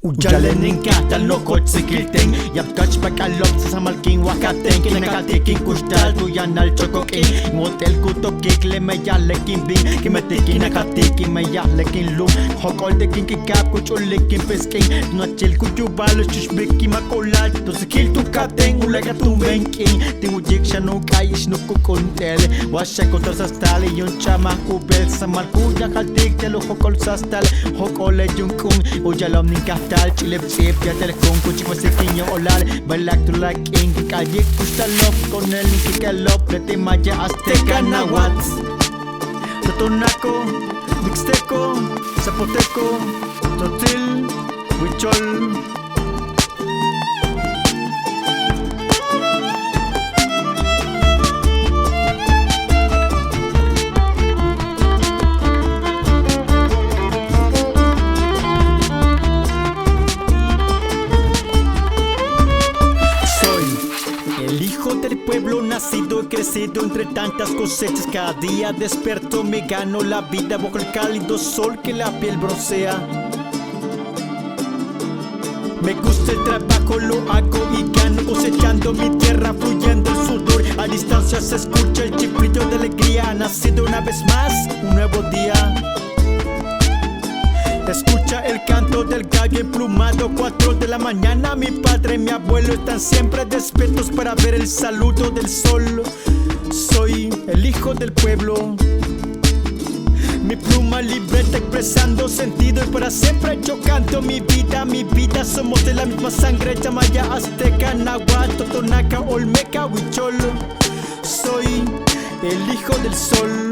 Ujalenin kahtal no kotsikilten Yapkach bakalop sa malking wakaten Kinakatikin kustal tuyanal chokokin Motel kutokik le mayalekin bing Kimatikin nakatikin mayalekin lum Hokoltekin kikap kuchulikin peskin Tunachil kutubalo shushbikin makolal Tusikil tukaten ulaga tumenkin Tingujik siya no kaish no kukuntel Wasya ko sa stali yung chama kubel Sa malkuya kaltik telo hokol sa stali Hokole yung kung Ujalom ning kahtal Chilip chip ya telecom kuchik masikin yung olal Balak to like ing kikajik kustalop Konel ning kikalop Lete maya azteca nahuatl Totonaco, mixteco, zapoteco Totil, huichol Nacido y crecido entre tantas cosechas Cada día desperto me gano la vida Bajo el cálido sol que la piel broncea Me gusta el trabajo, lo hago y gano Cosechando mi tierra, fluyendo el sudor A distancia se escucha el chiflido de alegría Nacido una vez más, un nuevo día Escucha el canto del gallo emplumado 4 de la mañana, mi padre y mi abuelo están siempre despiertos para ver el saludo del sol Soy el hijo del pueblo Mi pluma libreta expresando sentido Y para siempre yo canto mi vida Somos de la misma sangre, Chamaya, Azteca, Nahuatl, Totonaca, Olmeca, Huichol Soy el hijo del sol